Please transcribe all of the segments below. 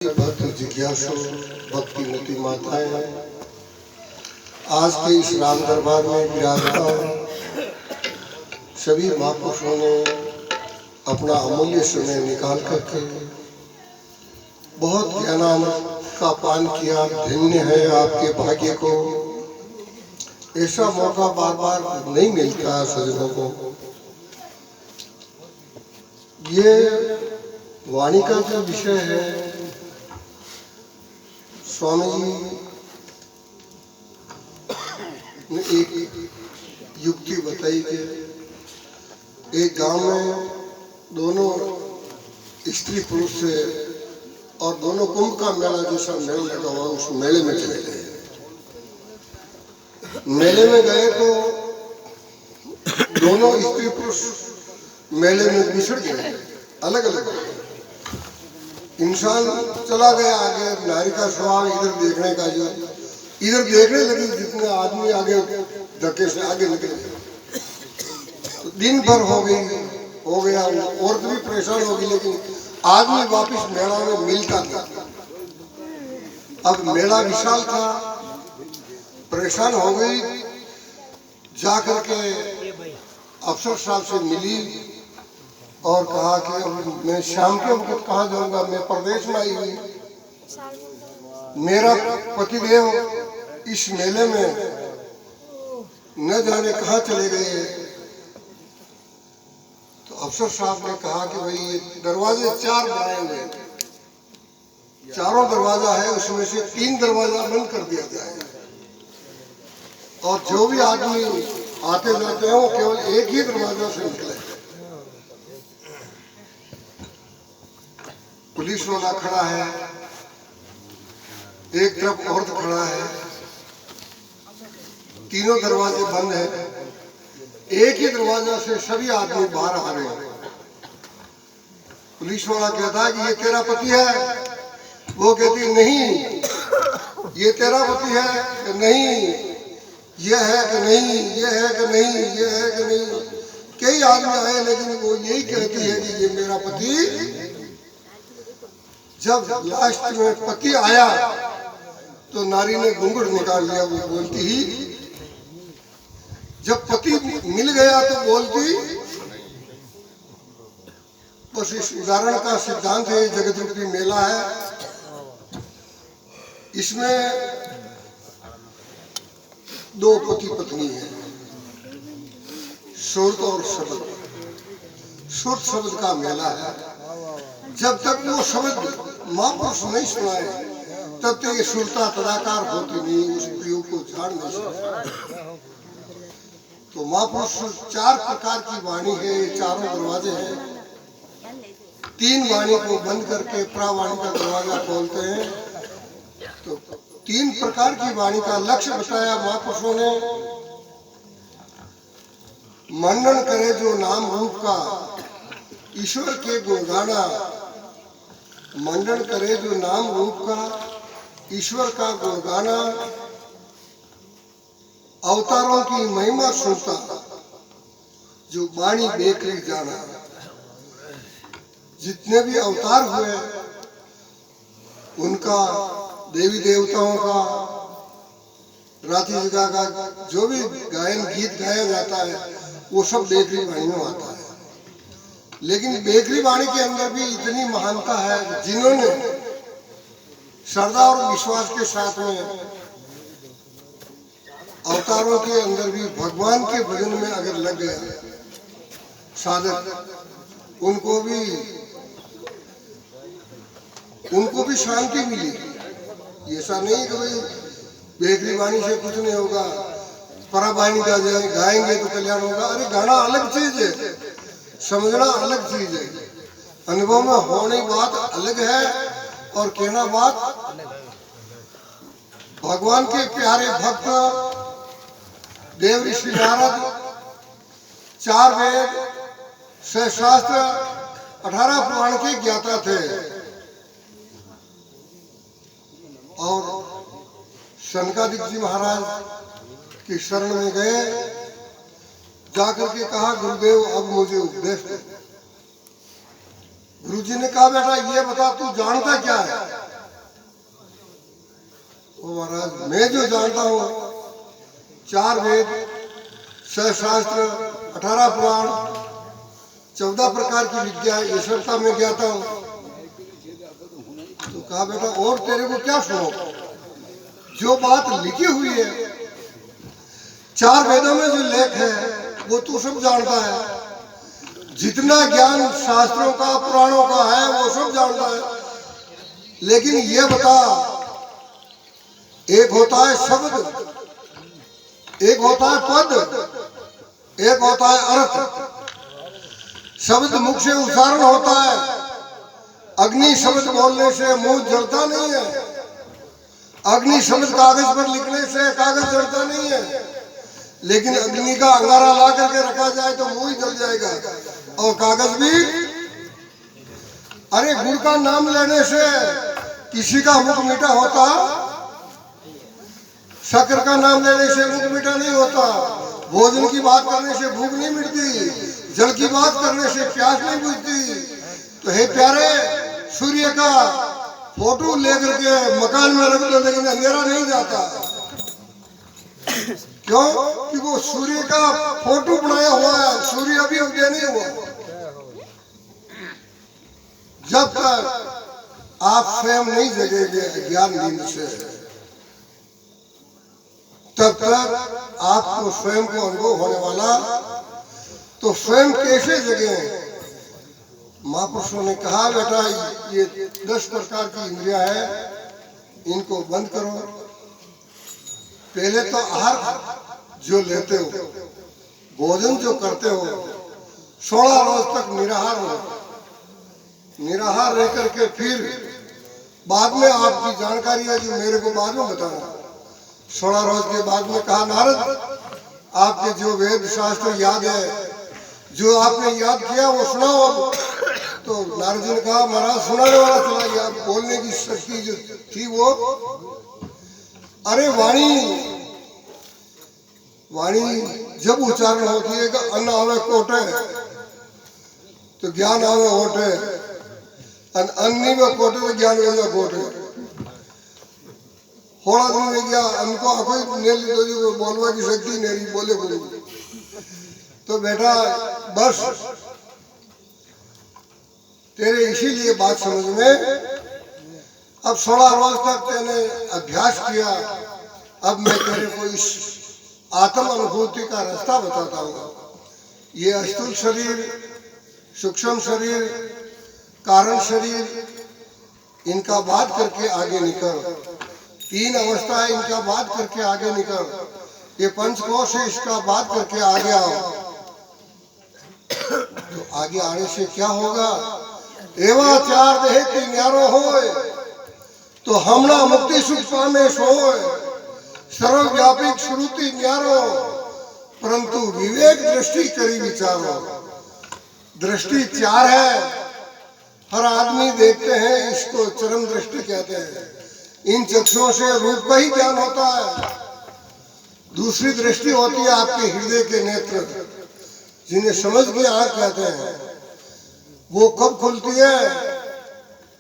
भक्त जिज्ञासु भक्तिमती माताएं आज के इस राम दरबार में विराजमान सभी महापुरुषों ने अपना अमूल्य समय निकाल करके बहुत ज्ञानामृत का पान किया। धन्य है आपके भाग्य को, ऐसा मौका बार बार नहीं मिलता है सज्जनों को। ये वाणी का जो विषय है, स्वामी जी ने एक युक्ति बताई कि एक गांव में दोनों स्त्री पुरुष से और दोनों कुंभ का मेला जैसा मेला लगा हुआ, उस मेले में चले गए। मेले में गए तो दोनों स्त्री पुरुष मेले में बिछड़ गए, अलग अलग। इंसान चला गया आगे, नारी का स्वभाव इधर देखने का, जो इधर देखने लगी, जितने आदमी आगे धक्के से आगे निकले तो दिन भर हो गया। औरत भी परेशान होगी, लेकिन आदमी वापस मेला में मिलता था। अब मेला विशाल था, परेशान हो गई, जाकर के अफसर साहब से मिली और कहा कि अब मैं शाम के वक्त कहाँ जाऊंगा, मैं प्रदेश में आई हुई, मेरा पतिदेव इस मेले में न जाने कहाँ चले गए। तो अफसर साहब ने कहा कि भाई ये दरवाजे 4 बनाए हुए, चारों दरवाजा है, उसमें से 3 दरवाजा बंद कर दिया जाए और जो भी आदमी आते जाते हैं वो केवल एक ही दरवाजा से निकले। पुलिस वाला खड़ा है, एक तरफ औरत खड़ा है, तीनों दरवाजे बंद है, एक ही दरवाजा से सभी आदमी बाहर आ रहे हैं। पुलिस वाला कहता है कि ये तेरा पति है? वो कहती नहीं। ये तेरा पति है कि नहीं? ये है कि नहीं? ये है कि नहीं? ये है कि नहीं? कई आदमी आए, लेकिन वो यही कहती है कि ये मेरा पति। जब लास्ट में पति आया तो नारी ने घूंघट निकाल लिया, वो बोलती ही। जब पति मिल गया तो बोलती। बस इस उदाहरण का सिद्धांत है, जगत रूपी मेला है, इसमें 2 पति पत्नी है, सुरत और शब्द। सुरत शब्द का मेला है। जब तक वो शब्द महापुरुष नहीं सुनाए तब तक ये सुरता तदाकार होती नहीं, उस प्रयोग को जान नहीं सकता। तो महापुरुष 4 प्रकार की वाणी है, चारों दरवाजे हैं। 3 वाणी को बंद करके प्रावाणी का दरवाजा खोलते हैं। तो 3 प्रकार की वाणी का लक्ष्य बताया महापुरुषों ने। मंडन करे जो नाम रूप का, ईश्वर के गुणगाना। मंडन करे जो नाम रूप का, ईश्वर का गुणगाना। अवतारों की महिमा सुनता, जो वाणी बेकरी जाना। जितने भी अवतार हुए उनका, देवी देवताओं का, राति जगा का जो भी गायन गीत गाया जाता है वो सब बेकरी वाणी में आता है। लेकिन बेकरी वाणी के अंदर भी इतनी महानता है, जिन्होंने श्रद्धा और विश्वास के साथ में अवतारों के अंदर भी भगवान के भजन में अगर लग गया साधक, उनको भी शांति मिली। ऐसा नहीं कि भाई बेकरी वाणी से कुछ नहीं होगा, परावाणी गाएंगे तो कल्याण होगा। अरे गाना अलग चीज है, समझना अलग चीज है, अनुभव में होने बात अलग है और कहना बात अलग है। भगवान के प्यारे भक्त देव ऋषि नारद 4 वेद, 6 शास्त्र, 18 पुराण के ज्ञाता थे और शनकादिक जी महाराज की शरण में गए। जाकर के कहा, गुरुदेव अब मुझे उपदेश दे। गुरु जी ने कहा, बेटा ये बता तू जानता क्या है? महाराज मैं जो जानता हूँ 4 वेद, 6 शास्त्र, 18 पुराण, 14 प्रकार की विद्या, ये सब का मैं ज्ञाता हूँ। तो कहा बेटा और तेरे को क्या शौक, जो बात लिखी हुई है 4 वेदों में जो लेख है वो तू सब जानता है, जितना ज्ञान शास्त्रों का पुराणों का है वो सब जानता है, लेकिन ये बता, एक होता है शब्द, एक होता है पद, एक होता है अर्थ। शब्द मुख से उच्चारण होता है, अग्नि शब्द बोलने से मुंह जलता नहीं है, अग्नि शब्द कागज पर लिखने से कागज जलता नहीं है, लेकिन अग्नि का अंगारा ला करके रखा जाए तो मुंह ही जल जाएगा और कागज भी। अरे गुड़ का नाम लेने से किसी का मुख मीठा होता, शक्कर का नाम लेने से मुख मीठा नहीं होता, भोजन की बात करने से भूख नहीं मिटती, जल की बात करने से प्यास नहीं बुझती। तो हे प्यारे, सूर्य का फोटो लेकर के मकान में रख दो लेकिन अंधेरा नहीं जाता। क्यों? कि वो सूर्य का फोटो बनाया हुआ है, सूर्य अभी उदय नहीं हुआ। जब तक आप स्वयं नहीं जगेंगे ज्ञान नींद से, तब तक आपको स्वयं को अनुभव होने वाला। तो स्वयं कैसे जगे? महापुरुषों ने कहा बेटा ये 10 प्रकार की इंद्रियां है, इनको बंद करो। पहले तो आहार जो लेते हो, भोजन जो करते हो, 16 रोज तक निराहार हो, निराहार रह करके फिर बाद में आपकी जानकारी है जो मेरे को बाद में बताना। 16 रोज के बाद में कहा नारद आपके जो वेद शास्त्र याद है, जो आपने याद किया वो सुनाओ अब। तो नारद जी ने कहा महाराज सुनाने वाला चला गया, बोलने की शक्ति जो थी वो। अरे वाणी जब उच्चारण होती है कि अन्न आवे कोटे तो ज्ञान आवे होटे, अन्नी में कोटे तो ज्ञान वेगा कोटे। थोड़ा दिन में गया उनको कोई नेली तो बोलवा की शक्ति नहीं बोले बोले। तो बेटा बस तेरे इसीलिए बात समझ में, अब 16 रोज तक तेने अभ्यास किया, अब मैं तेरे को इस आत्म अनुभूति का रास्ता बताता हूँ। ये स्थूल शरीर, सूक्ष्म शरीर, कारण शरीर, इनका बात करके आगे निकल। 3 अवस्था है, इनका बात करके आगे निकल। ये पंचकोश है, इसका बात करके आगे आओ। तो आगे आने से क्या होगा? एवा 4 देह की न्यारो होए तो हमना मुक्ति सुख पामे सोए, सर्वव्यापी श्रुति न्यारो परंतु विवेक दृष्टि करी विचारो। दृष्टि 4 है, हर आदमी देखते हैं, इसको चरम दृष्टि कहते हैं। इन चक्षुओं से रूप का ही ज्ञान होता है। दूसरी दृष्टि होती है आपके हृदय के नेत्र, जिन्हें समझ की आंख कहते हैं। वो कब खुलती है?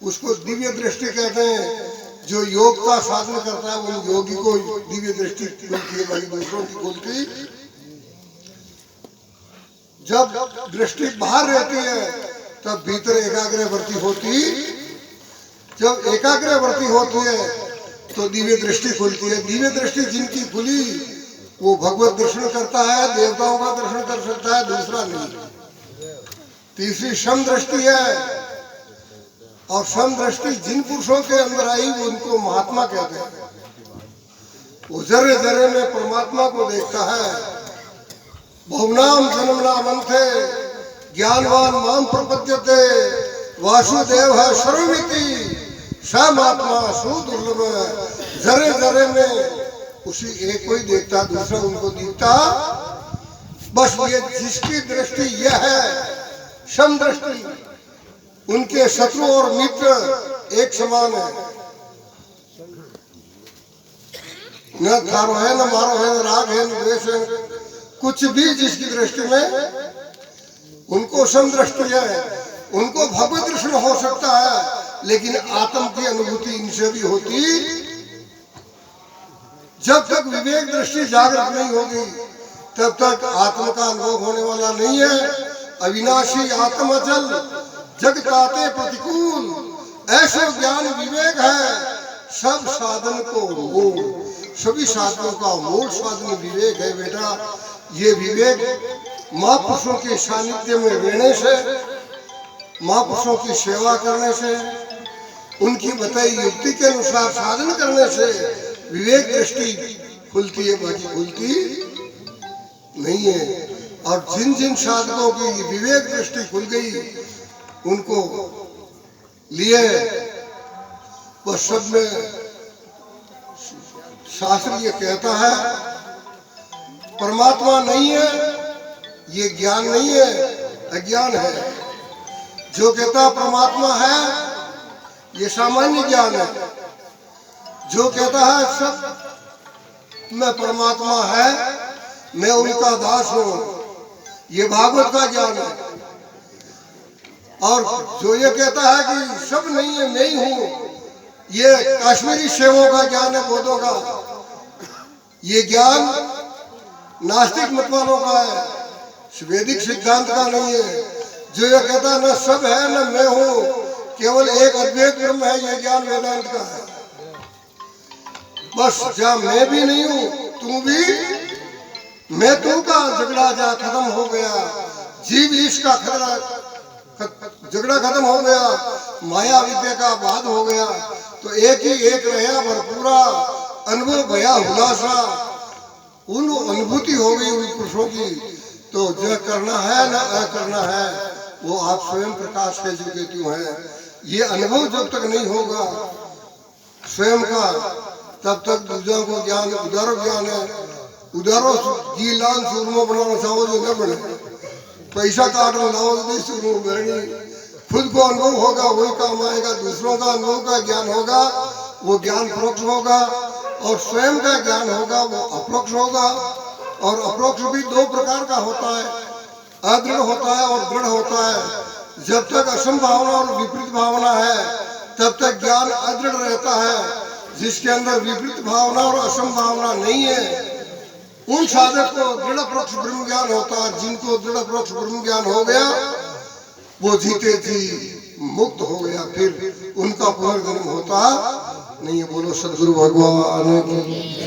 उसको दिव्य दृष्टि कहते हैं। जो योग का साधन करता है उन योगी को दिव्य दृष्टि खुलती है, बाकी दूसरों की खुलती। जब दृष्टि बाहर रहती है तब भीतर एकाग्रवर्ती होती। जब एकाग्रवर्ती होती है तो दिव्य दृष्टि खुलती है। दिव्य दृष्टि जिनकी खुली वो भगवत दर्शन करता है, देवताओं का दर्शन कर सकता है, दूसरा नहीं। तीसरी सम दृष्टि है, और सम दृष्टि जिन पुरुषों के अंदर आई उनको महात्मा कहते हैं। वो जर्रे जर्रे में परमात्मा को देखता है। बहुनाम जन्मनाम अंते ज्ञानवान माम प्रपद्यते, वासुदेव है सर्वमिति समात्मा सुदुर्लभ। जर्रे जर्रे में उसी एक को ही देखता, दूसरा उनको दिखता। बस ये जिसकी दृष्टि यह है सम दृष्टि, उनके शत्रु और मित्र एक समान है। न थारो है, न मारो है, न राग है, न द्वेष है, कुछ भी जिसकी दृष्टि में उनको सम दृष्टि है। उनको भगवत दर्शन हो सकता है, लेकिन आत्म की अनुभूति इनसे भी होती जब तक विवेक दृष्टि जागृत नहीं होगी तब तक आत्मा का अनुभव होने वाला नहीं है। अविनाशी आत्मचल जगताते प्रतिकूल ऐसे ज्ञान विवेक है सब साधन को मूल, सभी साधनों का मूल साधन विवेक है बेटा। ये विवेक महापुरुषों के सानिध्य में रहने से, महापुरुषों की सेवा करने से, उनकी बताई युक्ति के अनुसार साधन करने से विवेक दृष्टि खुलती है, बाकी खुलती नहीं है। और जिन जिन साधकों की विवेक दृष्टि खुल गई उनको लिए वह सब में शास्त्र ये कहता है परमात्मा नहीं है, ये ज्ञान नहीं है, अज्ञान है। जो कहता परमात्मा है ये सामान्य ज्ञान है। जो कहता है सब में परमात्मा है, मैं उनका दास हूं, ये भागवत का ज्ञान है। और जो ये कहता है कि सब नहीं है मैं ही हूं, ये कश्मीरी सेवों का ज्ञान है, बौद्धों का। ये ज्ञान नास्तिक मत वालों का है, वैदिक सिद्धांत का नहीं है। जो ये कहता है न सब है न मैं हूं, केवल एक अद्वैत ब्रह्म है, ये ज्ञान वेदांत का है। बस जहाँ मैं भी नहीं हूं तू भी, मैं तू का झगड़ा जा खत्म हो गया, जीव ईश का झगड़ा खत्म हो गया, माया विद्या का बाध हो गया, तो एक ही एक रहा भरपूरा अनुभव भया हुलासा, उन अनुभूति हो गई उन पुरुषों की। तो जो करना है न करना है वो आप स्वयं प्रकाश के जो केतु हैं। ये अनुभव जब तक नहीं होगा स्वयं का तब तक दूसरों को ज्ञान उदारो ज्ञान है। उदारो जी लाल सूरमा बनाना चाहो जो न बने, पैसा काट लाओ नहीं सूरमा बनी। खुद को अनुभव होगा वही काम आएगा, दूसरों का अनुभव का ज्ञान होगा वो ज्ञान परोक्ष होगा, और स्वयं का ज्ञान होगा वो अपरोक्ष होगा। और अपरोक्ष भी दो प्रकार का होता है, अदृढ़ होता है और दृढ़ होता है। जब तक असंभावना और विपरीत भावना है तब तक ज्ञान अदृढ़ रहता है। जिसके अंदर विपरीत भावना और असंभावना नहीं है उन साधक को दृढ़ अपरोक्ष ब्रह्म ज्ञान होता है। जिनको दृढ़ अपरोक्ष ब्रह्म ज्ञान हो गया वो जीते जी मुक्त हो गया, फिर उनका पुनर्जन्म होता नहीं है। बोलो सदगुरु भगवान की।